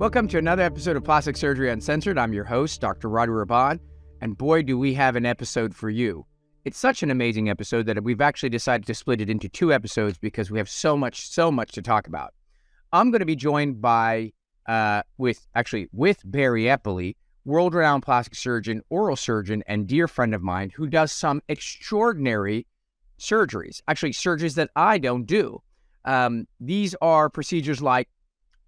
Welcome to another episode of Plastic Surgery Uncensored. I'm your host, Dr. Rady Rahban, and boy, do we have an episode for you. It's such an amazing episode that we've actually decided to split it into two episodes because we have so much to talk about. I'm going to be joined by, with Barry Eppley, world-renowned plastic surgeon, oral surgeon, and dear friend of mine who does some extraordinary surgeries, actually surgeries that I don't do. These are procedures like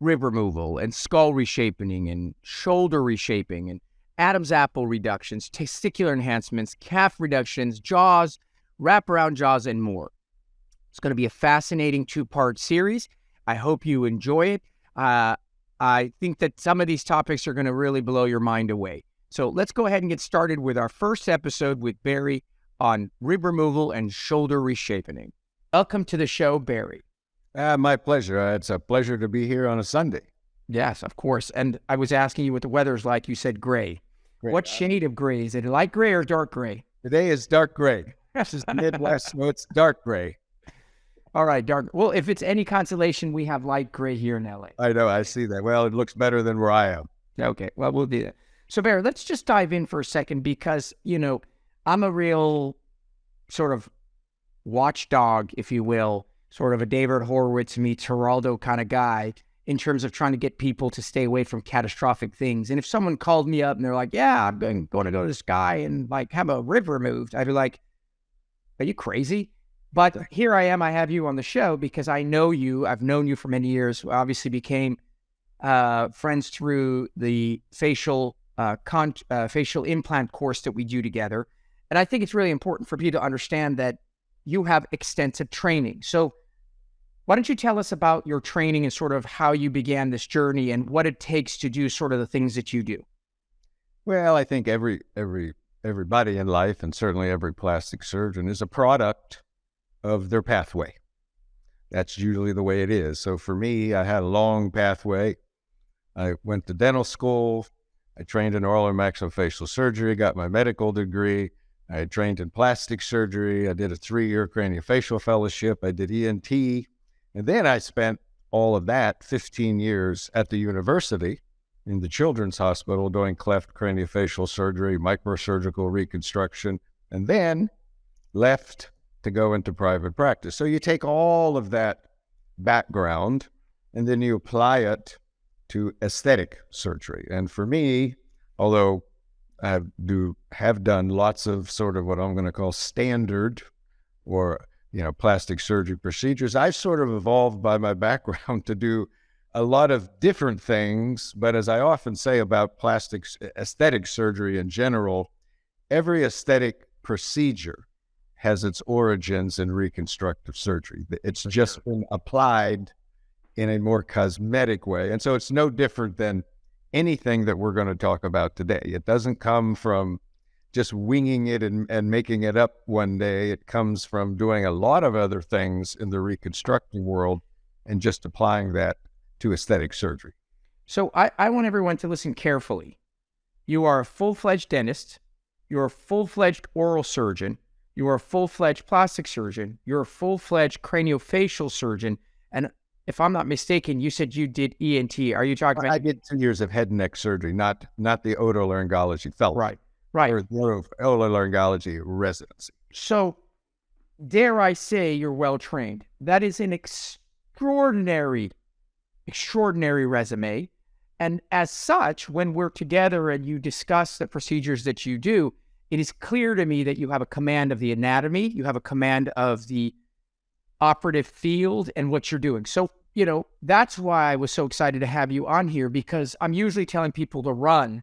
rib removal and skull reshaping and shoulder reshaping and Adam's apple reductions, testicular enhancements, calf reductions, jaws, wraparound jaws, and more. It's going to be a fascinating two-part series. I hope you enjoy it. I think that some of these topics are going to really blow your mind away. So let's go ahead and get started with our first episode with Barry on rib removal and shoulder reshaping. Welcome to the show, Barry. My pleasure. It's a pleasure to be here on a Sunday. Yes, of course. And I was asking you what the weather's like. You said gray. Great. What shade of gray? Is it light gray or dark gray? Today is dark gray. This is the Midwest, so it's dark gray. All right, dark. Well, if it's any consolation, we have light gray here in LA. I know, I see that. Well, it looks better than where I am. Okay, well, we'll do that. So, Barry, let's just dive in for a second because, I'm a real sort of watchdog, if you will, sort of a David Horowitz meets Geraldo kind of guy in terms of trying to get people to stay away from catastrophic things. And if someone called me up and they're like, yeah, I'm going to go to this guy and like have a rib removed, I'd be like, are you crazy? But here I am. I have you on the show because I know you. I've known you for many years. We obviously became friends through the facial implant course that we do together. And I think it's really important for people to understand that you have extensive training. So why don't you tell us about your training and sort of how you began this journey and what it takes to do sort of the things that you do? Well, I think everybody in life, and certainly every plastic surgeon, is a product of their pathway. That's usually the way it is. So for me, I had a long pathway. I went to dental school. I trained in oral and maxillofacial surgery, got my medical degree. I trained in plastic surgery. I did a 3-year craniofacial fellowship. I did ENT. And then I spent all of that 15 years at the university in the Children's Hospital doing cleft craniofacial surgery, microsurgical reconstruction, and then left to go into private practice. So you take all of that background and then you apply it to aesthetic surgery. And for me, although I have done lots of sort of what I'm going to call standard or, plastic surgery procedures, I've sort of evolved by my background to do a lot of different things. But as I often say about aesthetic surgery in general, every aesthetic procedure has its origins in reconstructive surgery. It's just been applied in a more cosmetic way. And so it's no different than anything that we're going to talk about today. It doesn't come from just winging it and making it up one day. It comes from doing a lot of other things in the reconstructive world and just applying that to aesthetic surgery. So I want everyone to listen carefully. You are a full-fledged dentist. You're a full-fledged oral surgeon. You are a full-fledged plastic surgeon. You're a full-fledged craniofacial surgeon. And if I'm not mistaken, you said you did ENT. Are you talking about? I did 2 years of head and neck surgery, not the otolaryngology fellowship. Right. Or the otolaryngology residency. So, dare I say you're well-trained. That is an extraordinary resume. And as such, when we're together and you discuss the procedures that you do, it is clear to me that you have a command of the anatomy, you have a command of the operative field and what you're doing. So, that's why I was so excited to have you on here, because I'm usually telling people to run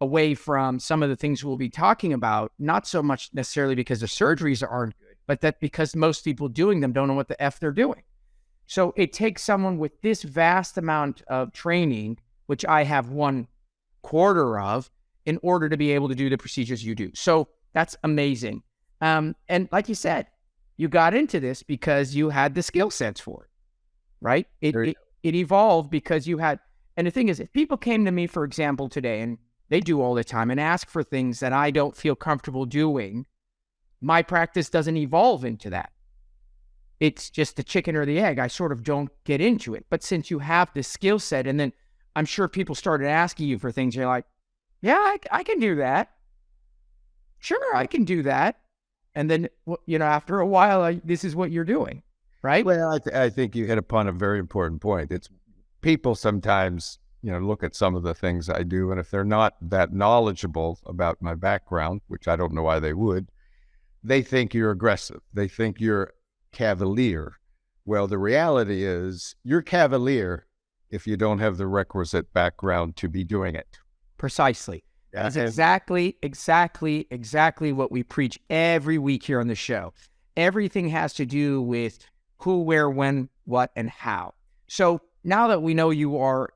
away from some of the things we'll be talking about, not so much necessarily because the surgeries aren't good, but that because most people doing them don't know what the F they're doing. So it takes someone with this vast amount of training, which I have 1/4 of, in order to be able to do the procedures you do. So that's amazing. And like you said, you got into this because you had the skill sets for it, right? It evolved because you had, and the thing is, if people came to me, for example, today, and they do all the time, and ask for things that I don't feel comfortable doing, my practice doesn't evolve into that. It's just the chicken or the egg. I sort of don't get into it. But since you have the skill set, and then I'm sure people started asking you for things. You're like, yeah, I can do that. Sure, I can do that. And then, after a while, this is what you're doing, right? Well, I think you hit upon a very important point. It's people sometimes, look at some of the things I do, and if they're not that knowledgeable about my background, which I don't know why they would, they think you're aggressive. They think you're cavalier. Well, the reality is you're cavalier if you don't have the requisite background to be doing it. Precisely. That's exactly what we preach every week here on the show. Everything has to do with who, where, when, what, and how. So now that we know you are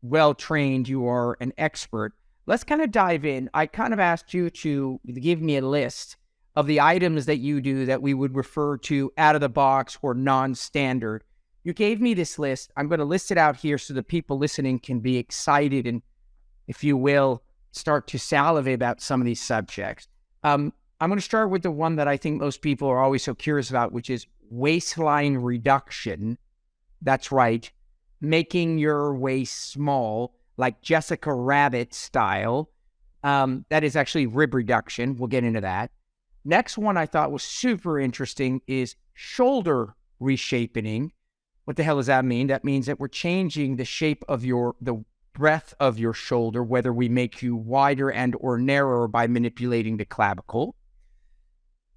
well-trained, you are an expert, let's kind of dive in. I kind of asked you to give me a list of the items that you do that we would refer to out of the box or non-standard. You gave me this list. I'm going to list it out here so the people listening can be excited and, if you will, start to salivate about some of these subjects. I'm going to start with the one that I think most people are always so curious about, which is waistline reduction. That's right. Making your waist small, like Jessica Rabbit style. That is actually rib reduction. We'll get into that. Next one I thought was super interesting is shoulder reshaping. What the hell does that mean? That means that we're changing the shape of the breadth of your shoulder, whether we make you wider and or narrower by manipulating the clavicle.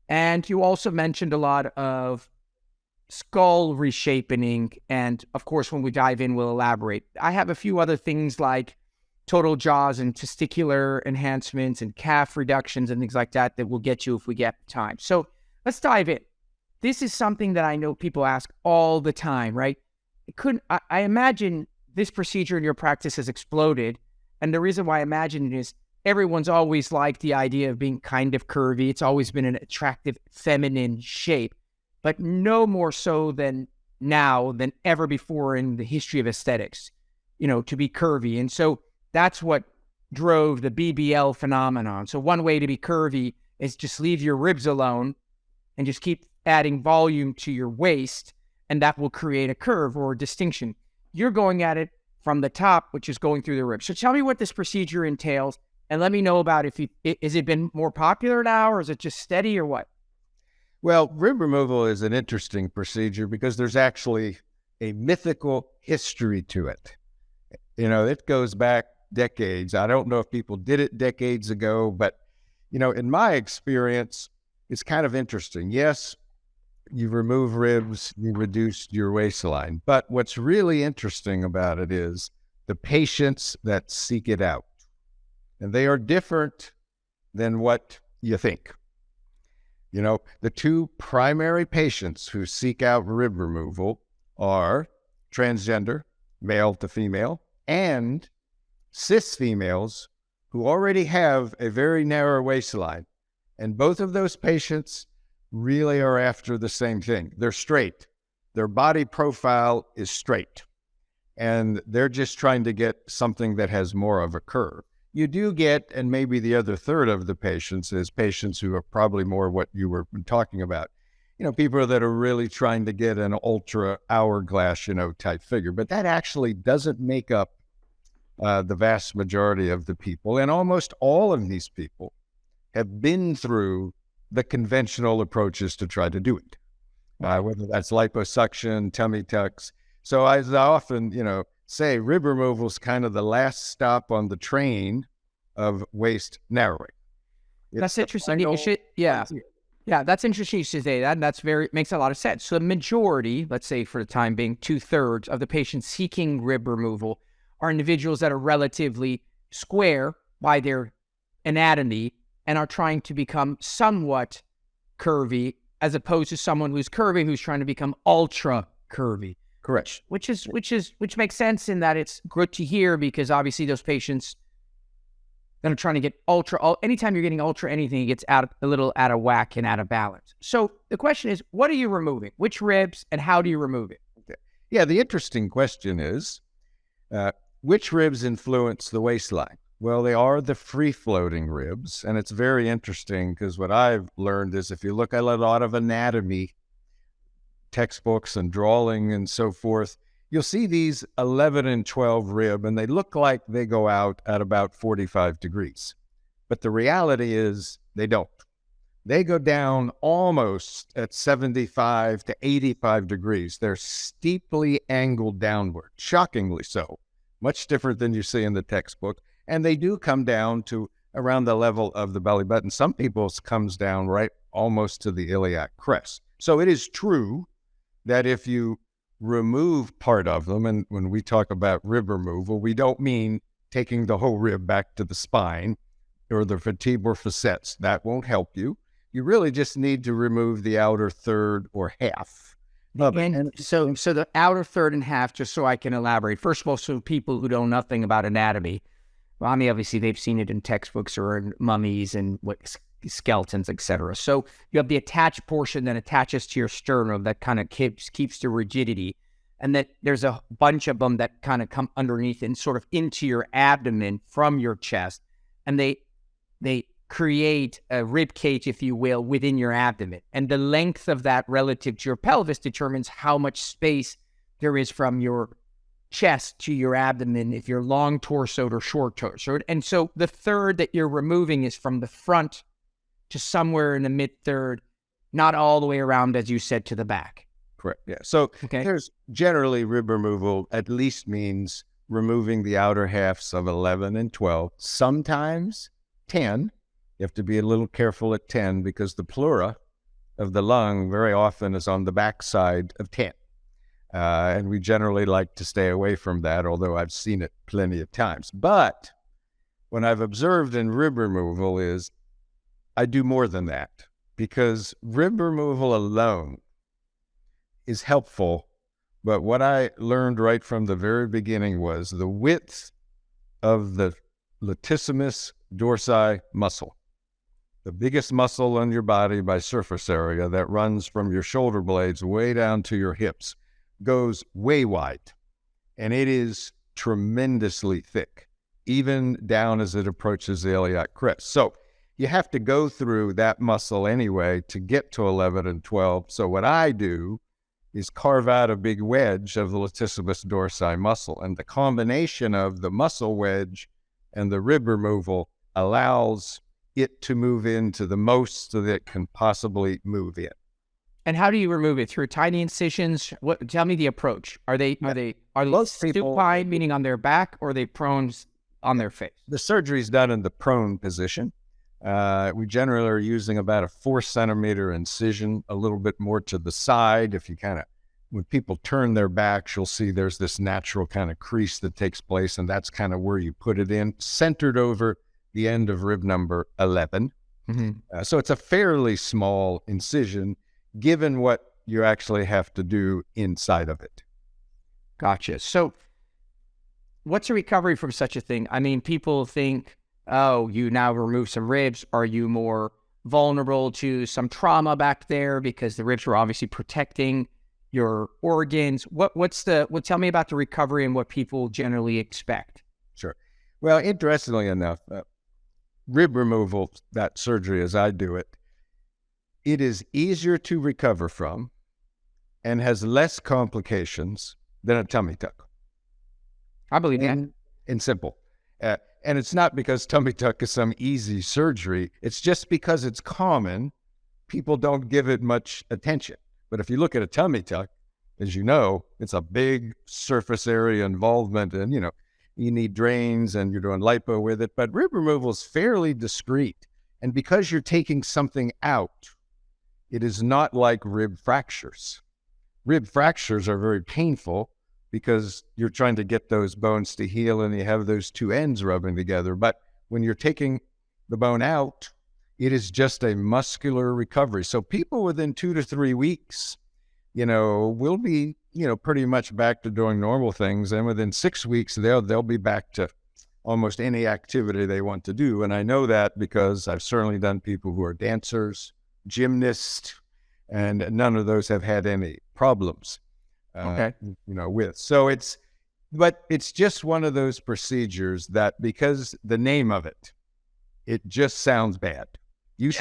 And you also mentioned a lot of skull reshaping. And of course, when we dive in, we'll elaborate. I have a few other things like total jaws and testicular enhancements and calf reductions and things like that we'll get you if we get time. So let's dive in. This is something that I know people ask all the time, right? I imagine this procedure in your practice has exploded. And the reason why I imagine it is everyone's always liked the idea of being kind of curvy. It's always been an attractive feminine shape, but no more so than now than ever before in the history of aesthetics, to be curvy. And so that's what drove the BBL phenomenon. So one way to be curvy is just leave your ribs alone and just keep adding volume to your waist, and that will create a curve or a distinction. You're going at it from the top, which is going through the ribs. So tell me what this procedure entails, and let me know about is it been more popular now, or is it just steady, or what? Well, rib removal is an interesting procedure because there's actually a mythical history to it. It goes back decades. I don't know if people did it decades ago, but, in my experience, it's kind of interesting. Yes, you remove ribs, you reduce your waistline. But what's really interesting about it is the patients that seek it out. And they are different than what you think. The two primary patients who seek out rib removal are transgender, male to female, and cis females who already have a very narrow waistline. And both of those patients really are after the same thing. They're straight. Their body profile is straight. And they're just trying to get something that has more of a curve. You do get, and maybe the other third of the patients is patients who are probably more what you were talking about. People that are really trying to get an ultra hourglass, type figure. But that actually doesn't make up the vast majority of the people. And almost all of these people have been through the conventional approaches to try to do it, whether that's liposuction, tummy tucks. So I often, say rib removal is kind of the last stop on the train of waist narrowing. That's interesting. Yeah, that's interesting you should say that. And that's makes a lot of sense. So the majority, let's say for the time being, 2/3 of the patients seeking rib removal are individuals that are relatively square by their anatomy and are trying to become somewhat curvy, as opposed to someone who's curvy who's trying to become ultra curvy. Correct. Which makes sense in that it's good to hear, because obviously those patients that are trying to get anytime you're getting ultra anything, it gets a little out of whack and out of balance. So the question is, what are you removing? Which ribs, and how do you remove it? Okay. Yeah, the interesting question is, which ribs influence the waistline? Well, they are the free-floating ribs, and it's very interesting because what I've learned is if you look at a lot of anatomy textbooks and drawing and so forth, you'll see these 11 and 12 rib, and they look like they go out at about 45 degrees. But the reality is they don't. They go down almost at 75 to 85 degrees. They're steeply angled downward, shockingly so, much different than you see in the textbook. And they do come down to around the level of the belly button. Some people's comes down right almost to the iliac crest. So it is true that if you remove part of them, and when we talk about rib removal, we don't mean taking the whole rib back to the spine or the vertebral facets. That won't help you. You really just need to remove the outer third or half. And so the outer third and half, just so I can elaborate. First of all, so people who know nothing about anatomy, well, I mean, obviously they've seen it in textbooks or in mummies and skeletons, etc. So you have the attached portion that attaches to your sternum that kind of keeps the rigidity, and that there's a bunch of them that kind of come underneath and sort of into your abdomen from your chest, and they create a rib cage, if you will, within your abdomen. And the length of that relative to your pelvis determines how much space there is from your chest to your abdomen, if you're long torsoed or short torsoed. And so the third that you're removing is from the front to somewhere in the mid-third, not all the way around, as you said, to the back. Correct, yeah. So there's generally rib removal at least means removing the outer halves of 11 and 12, sometimes 10. You have to be a little careful at 10 because the pleura of the lung very often is on the backside of 10. And we generally like to stay away from that, although I've seen it plenty of times. But what I've observed in rib removal is I do more than that, because rib removal alone is helpful. But what I learned right from the very beginning was the width of the latissimus dorsi muscle, the biggest muscle on your body by surface area that runs from your shoulder blades way down to your hips, goes way wide. And it is tremendously thick, even down as it approaches the iliac crest. So you have to go through that muscle anyway to get to 11 and 12. So what I do is carve out a big wedge of the latissimus dorsi muscle. And the combination of the muscle wedge and the rib removal allows it to move into the most that it can possibly move in. And how do you remove it? Through tiny incisions? What? Tell me the approach. Are they supine, meaning on their back, or are they prone on their face? The surgery is done in the prone position. We generally are using about a 4-centimeter incision, a little bit more to the side. If you when people turn their backs, you'll see there's this natural kind of crease that takes place, and that's kind of where you put it in, centered over the end of rib number 11. Mm-hmm. So it's a fairly small incision, given what you actually have to do inside of it. Gotcha. So what's a recovery from such a thing? I mean, people think, oh, you now remove some ribs. Are you more vulnerable to some trauma back there because the ribs were obviously protecting your organs? Tell me about the recovery and what people generally expect. Sure. Well, interestingly enough, rib removal, that surgery as I do it, it is easier to recover from and has less complications than a tummy tuck. I believe that. In simple. And it's not because tummy tuck is some easy surgery. It's just because it's common. People don't give it much attention. But if you look at a tummy tuck, as you know, it's a big surface area involvement, and you need drains and you're doing lipo with it. But rib removal is fairly discreet. And because you're taking something out, it is not like rib fractures. Rib fractures are very painful because you're trying to get those bones to heal and you have those two ends rubbing together. But when you're taking the bone out, it is just a muscular recovery. So people within 2 to 3 weeks, will be, pretty much back to doing normal things. And within 6 weeks, they'll be back to almost any activity they want to do. And I know that because I've certainly done people who are dancers, gymnasts, and none of those have had any problems. With. So it's just one of those procedures that, because the name of it just sounds bad. And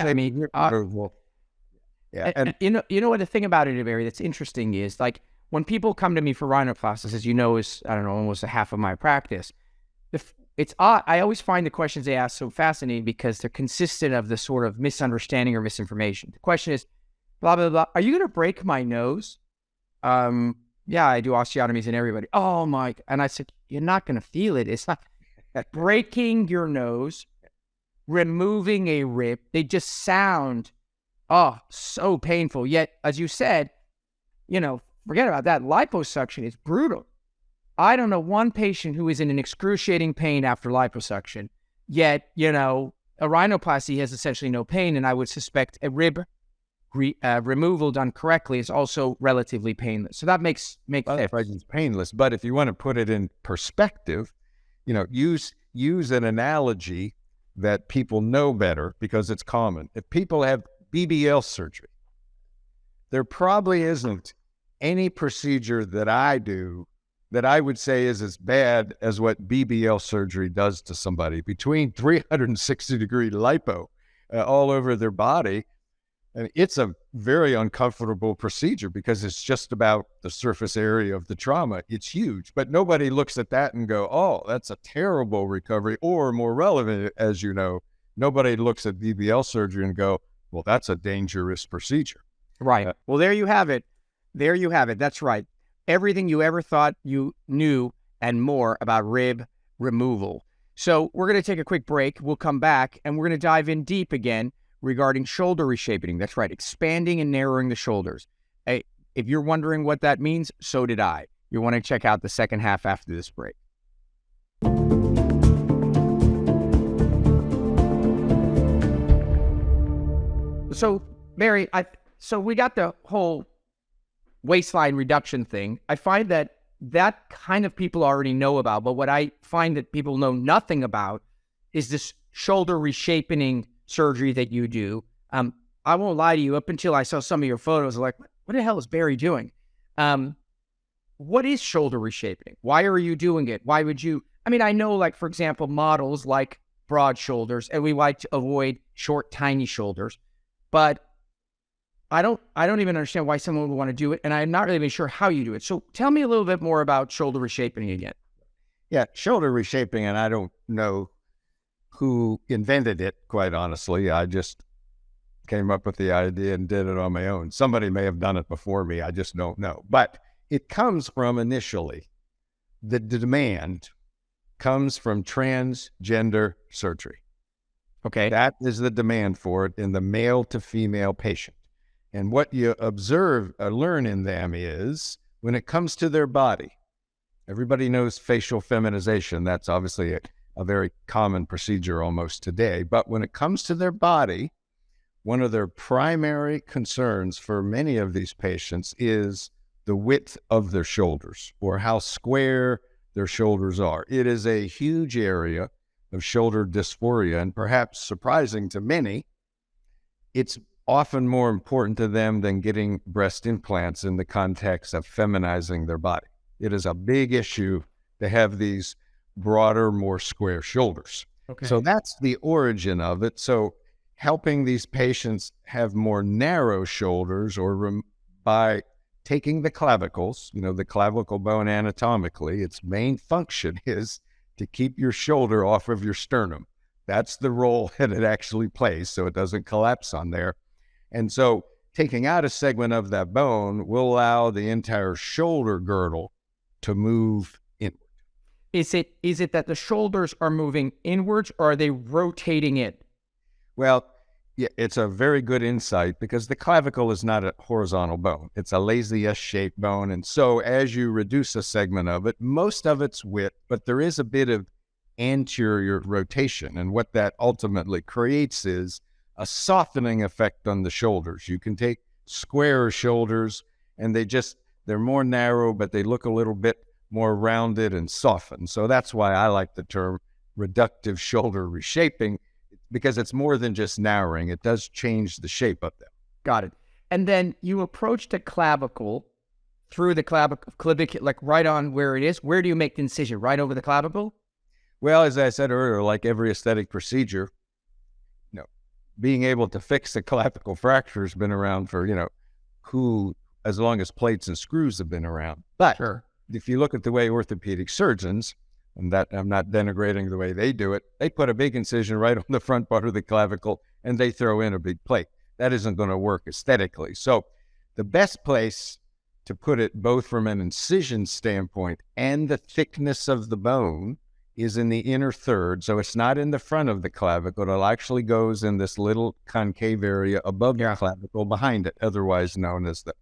you know what the thing about it, Barry, that's interesting is, like, when people come to me for rhinoplasty, as you know, is, I don't know, almost a half of my practice. It's odd. I always find the questions they ask so fascinating because they're consistent of the sort of misunderstanding or misinformation. The question is, blah, blah, blah. Are you going to break my nose? Yeah, I do osteotomies in everybody. Oh my. And I said, you're not going to feel it. It's not breaking your nose, removing a rib. They just sound, so painful. Yet, as you said, forget about that. Liposuction is brutal. I don't know one patient who is in an excruciating pain after liposuction, yet, a rhinoplasty has essentially no pain, and I would suspect a rib removal done correctly is also relatively painless. So that makes sense. It's painless, but if you want to put it in perspective, use an analogy that people know better because it's common. If people have BBL surgery, there probably isn't any procedure that I do that I would say is as bad as what BBL surgery does to somebody. Between 360-degree lipo all over their body, and it's a very uncomfortable procedure because it's just about the surface area of the trauma. It's huge, but nobody looks at that and go, oh, that's a terrible recovery. Or more relevant, as you know, nobody looks at BBL surgery and go, well, that's a dangerous procedure. Right. Well, there you have it. There you have it. That's right. Everything you ever thought you knew and more about rib removal. So we're going to take a quick break. We'll come back and we're going to dive in deep again regarding shoulder reshaping. That's right. Expanding and narrowing the shoulders. Hey, if you're wondering what that means, so did I. You want to check out the second half after this break. So, Mary, so we got the whole waistline reduction thing. I find that kind of people already know about, but what I find that people know nothing about is this shoulder reshaping surgery that you do. I won't lie to you, up until I saw some of your photos, I'm like, what the hell is Barry doing? What is shoulder reshaping? Why are you doing it? Why would you? I mean, I know, like, for example, models like broad shoulders, and we like to avoid short, tiny shoulders, but I don't even understand why someone would want to do it, and I'm not really even sure how you do it. So tell me a little bit more about shoulder reshaping again. Yeah, shoulder reshaping, and I don't know who invented it, quite honestly. I just came up with the idea and did it on my own. Somebody may have done it before me. I just don't know. But it comes from initially, the demand comes from transgender surgery. Okay. That is the demand for it in the male to female patient. And what you observe or learn in them is when it comes to their body, everybody knows facial feminization. That's obviously a very common procedure almost today. But when it comes to their body, one of their primary concerns for many of these patients is the width of their shoulders or how square their shoulders are. It is a huge area of shoulder dysphoria, and perhaps surprising to many, it's often more important to them than getting breast implants in the context of feminizing their body. It is a big issue to have these broader, more square shoulders. Okay. So that's the origin of it. So helping these patients have more narrow shoulders, or by taking the clavicles, the clavicle bone anatomically, its main function is to keep your shoulder off of your sternum. That's the role that it actually plays, so it doesn't collapse on there. And so taking out a segment of that bone will allow the entire shoulder girdle to move inward. Is it that the shoulders are moving inwards, or are they rotating in? Well, yeah, it's a very good insight because the clavicle is not a horizontal bone. It's a lazy S-shaped bone. And so as you reduce a segment of it, most of it's width, but there is a bit of anterior rotation. And what that ultimately creates is a softening effect on the shoulders. You can take squarer shoulders and they're more narrow, but they look a little bit more rounded and softened. So that's why I like the term reductive shoulder reshaping, because it's more than just narrowing. It does change the shape of them. Got it. And then you approach the clavicle through the clavicle, like right on where it is. Where do you make the incision? Right over the clavicle? Well, as I said earlier, like every aesthetic procedure, being able to fix a clavicle fracture has been around for, who as long as plates and screws have been around. But Sure. if you look at the way orthopedic surgeons, and that I'm not denigrating the way they do it, they put a big incision right on the front part of the clavicle and they throw in a big plate. That isn't going to work aesthetically. So the best place to put it, both from an incision standpoint and the thickness of the bone, is in the inner third. So it's not in the front of the clavicle. It actually goes in this little concave area above the clavicle behind it, otherwise known as the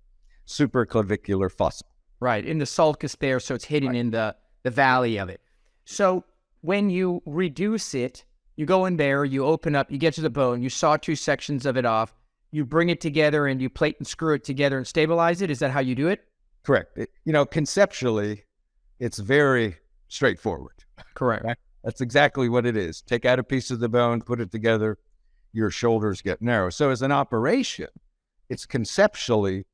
supraclavicular fossa. Right, in the sulcus there, so it's hidden in the valley of it. So when you reduce it, you go in there, you open up, you get to the bone, you saw 2 sections of it off, you bring it together and you plate and screw it together and stabilize it. Is that how you do it? Correct. Conceptually, it's very straightforward. Correct. Right? That's exactly what it is. Take out a piece of the bone, put it together, your shoulders get narrow. So as an operation, it's conceptually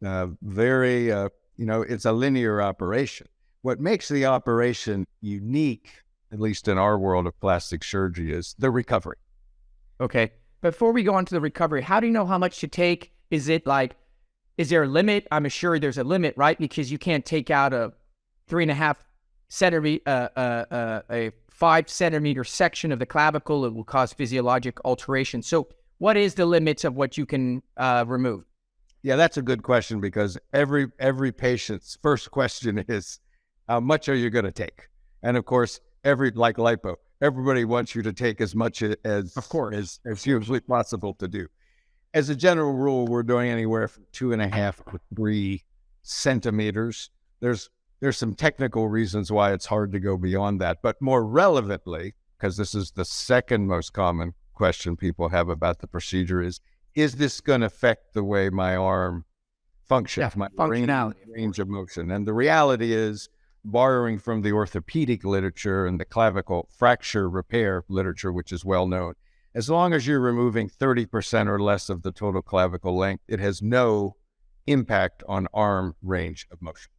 very, it's a linear operation. What makes the operation unique, at least in our world of plastic surgery, is the recovery. Okay. Before we go on to the recovery, how do you know how much to take? Is there a limit? I'm sure there's a limit, right? Because you can't take out a 3.5 centimeter, a 5 centimeter section of the clavicle. It will cause physiologic alteration. So what is the limits of what you can remove? Yeah, that's a good question, because every patient's first question is, how much are you going to take? And of course, like lipo, everybody wants you to take as much as usually possible to do. As a general rule, we're doing anywhere from 2.5 to 3 centimeters. There's some technical reasons why it's hard to go beyond that, but more relevantly, because this is the second most common question people have about the procedure, is this going to affect the way my arm functions, my range of motion? And the reality is, borrowing from the orthopedic literature and the clavicle fracture repair literature, which is well known, as long as you're removing 30% or less of the total clavicle length, it has no impact on arm range of motion.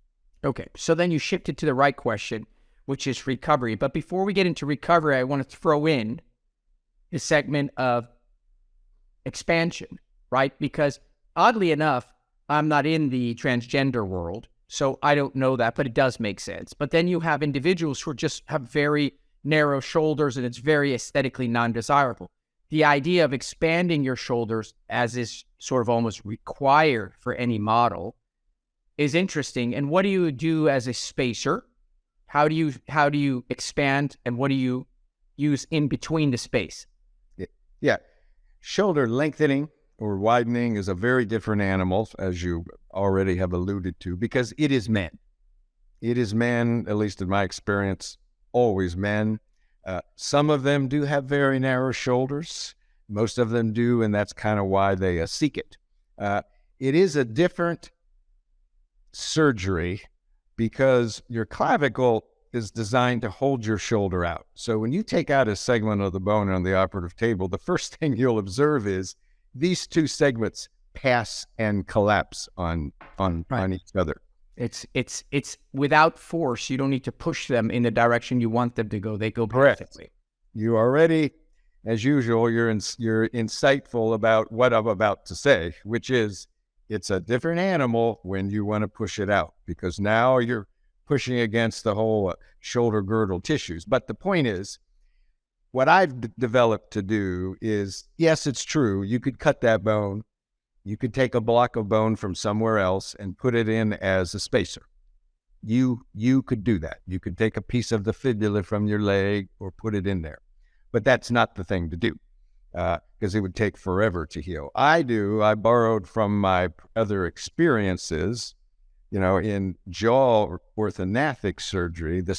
Okay, so then you shifted to the right question, which is recovery. But before we get into recovery, I want to throw in the segment of expansion, right? Because oddly enough, I'm not in the transgender world, so I don't know that, but it does make sense. But then you have individuals who just have very narrow shoulders and it's very aesthetically non-desirable. The idea of expanding your shoulders, as is sort of almost required for any model, is interesting. And what do you do as a spacer? How do you expand, and what do you use in between the space? Yeah. Shoulder lengthening or widening is a very different animal, as you already have alluded to, because it is men. It is men, at least in my experience, always men. Some of them do have very narrow shoulders. Most of them do, and that's kind of why they seek it. It is a different surgery because your clavicle is designed to hold your shoulder out. So when you take out a segment of the bone on the operative table, the first thing you'll observe is these 2 segments pass and collapse on each other. It's without force. You don't need to push them in the direction you want them to go. They go perfectly. You already, as usual, you're insightful about what I'm about to say, which is it's a different animal when you want to push it out, because now you're pushing against the whole shoulder girdle tissues. But the point is, what I've developed to do is, yes, it's true, you could cut that bone. You could take a block of bone from somewhere else and put it in as a spacer. You could do that. You could take a piece of the fibula from your leg or put it in there. But that's not the thing to do, because it would take forever to heal. I borrowed from my other experiences, in jaw orthognathic surgery, the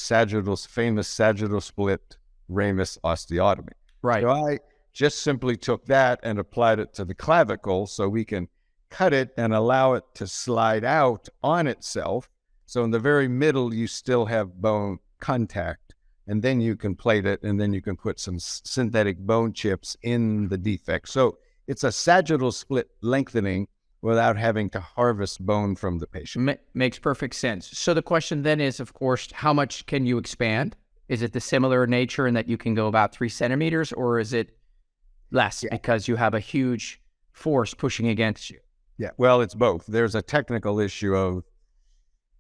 famous sagittal split ramus osteotomy. Right. So I just simply took that and applied it to the clavicle so we can cut it and allow it to slide out on itself. So in the very middle, you still have bone contact, and then you can plate it, and then you can put some synthetic bone chips in the defect. So it's a sagittal split lengthening without having to harvest bone from the patient. Makes perfect sense. So the question then is, of course, how much can you expand? Is it the similar nature in that you can go about 3 centimeters, or is it less because you have a huge force pushing against you? Yeah, well, it's both. There's a technical issue of,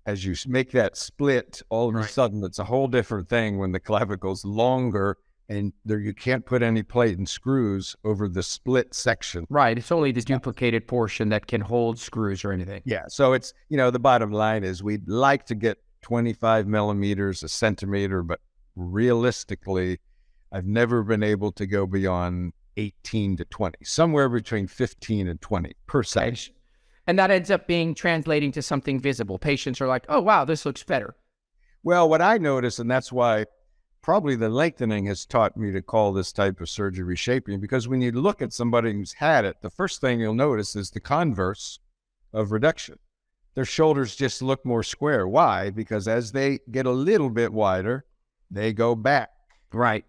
as you make that split, all of a sudden it's a whole different thing when the clavicle's longer and there you can't put any plate and screws over the split section. Right. It's only the duplicated portion that can hold screws or anything. Yeah. So it's, the bottom line is we'd like to get 25 millimeters, a centimeter, but realistically, I've never been able to go beyond 18 to 20, somewhere between 15 and 20 per section. And that ends up translating to something visible. Patients are like, oh, wow, this looks better. Well, what I notice, and that's why probably the lengthening has taught me to call this type of surgery reshaping, because when you look at somebody who's had it, the first thing you'll notice is the converse of reduction. Their shoulders just look more square. Why? Because as they get a little bit wider, they go back. Right.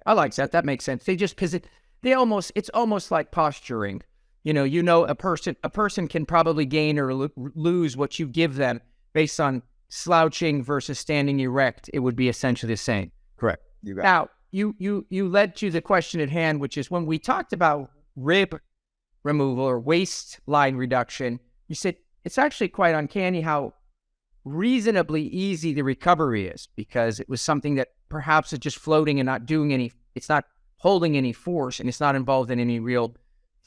I like that. That makes sense. It's almost like posturing. A person can probably gain or lose what you give them based on slouching versus standing erect. It would be essentially the same. Correct. You got now, you led to the question at hand, which is when we talked about rib removal or waistline reduction, you said it's actually quite uncanny how reasonably easy the recovery is, because it was something that perhaps is just floating and not doing it's not holding any force and it's not involved in any real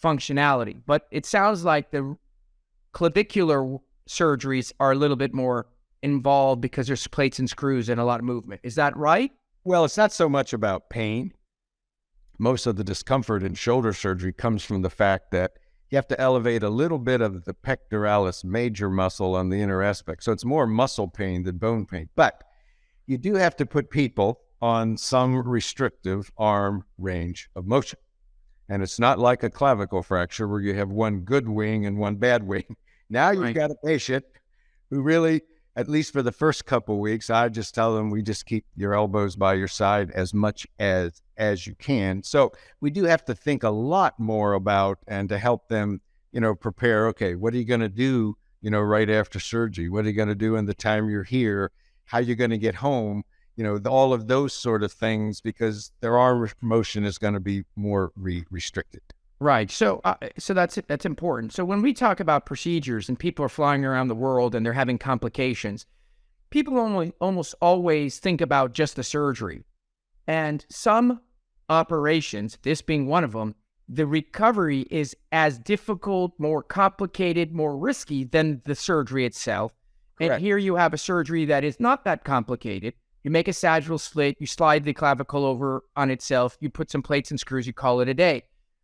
functionality. But it sounds like the clavicular surgeries are a little bit more involved because there's plates and screws and a lot of movement. Is that right? Well, it's not so much about pain. Most of the discomfort in shoulder surgery comes from the fact that you have to elevate a little bit of the pectoralis major muscle on the inner aspect. So it's more muscle pain than bone pain. But you do have to put people on some restrictive arm range of motion. And it's not like a clavicle fracture where you have one good wing and one bad wing. Now you've got a patient who really, at least for the first couple of weeks, I just tell them we just keep your elbows by your side as much as you can. So we do have to think a lot more about, and to help them, prepare, okay, what are you going to do, right after surgery? What are you going to do in the time you're here? How are you going to get home? All of those sort of things, because their arm motion is going to be more restricted. Right. So that's important. So when we talk about procedures and people are flying around the world and they're having complications, people almost always think about just the surgery. And some operations, this being one of them, the recovery is as difficult, more complicated, more risky than the surgery itself. Correct. And here you have a surgery that is not that complicated. You make a sagittal split, you slide the clavicle over on itself, you put some plates and screws, you call it a day.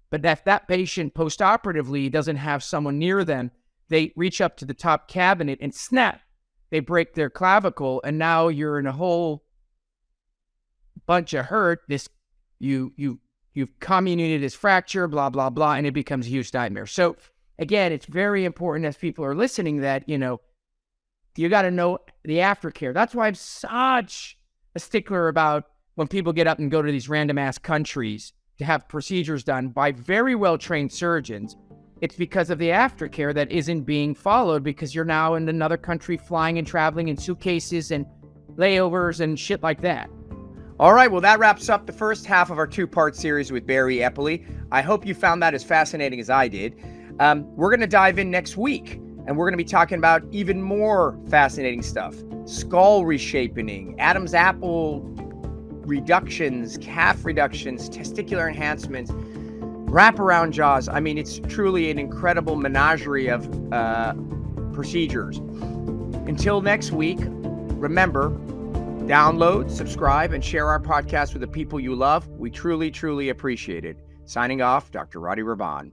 But if that patient post-operatively doesn't have someone near them, they reach up to the top cabinet and snap. They break their clavicle, and now you're in a whole bunch of hurt. You've comminuted this fracture, blah, blah, blah, and it becomes a huge nightmare. So again, it's very important as people are listening that, you got to know the aftercare. That's why I'm such a stickler about when people get up and go to these random ass countries to have procedures done by very well-trained surgeons. It's because of the aftercare that isn't being followed, because you're now in another country flying and traveling in suitcases and layovers and shit like that. All right, well, that wraps up the first half of our two-part series with Barry Eppley. I hope you found that as fascinating as I did. We're going to dive in next week, and we're going to be talking about even more fascinating stuff. Skull reshaping, Adam's apple reductions, calf reductions, testicular enhancements, wraparound jaws. I mean, it's truly an incredible menagerie of procedures. Until next week, remember, download, subscribe, and share our podcast with the people you love. We truly, truly appreciate it. Signing off, Dr. Rady Rahban.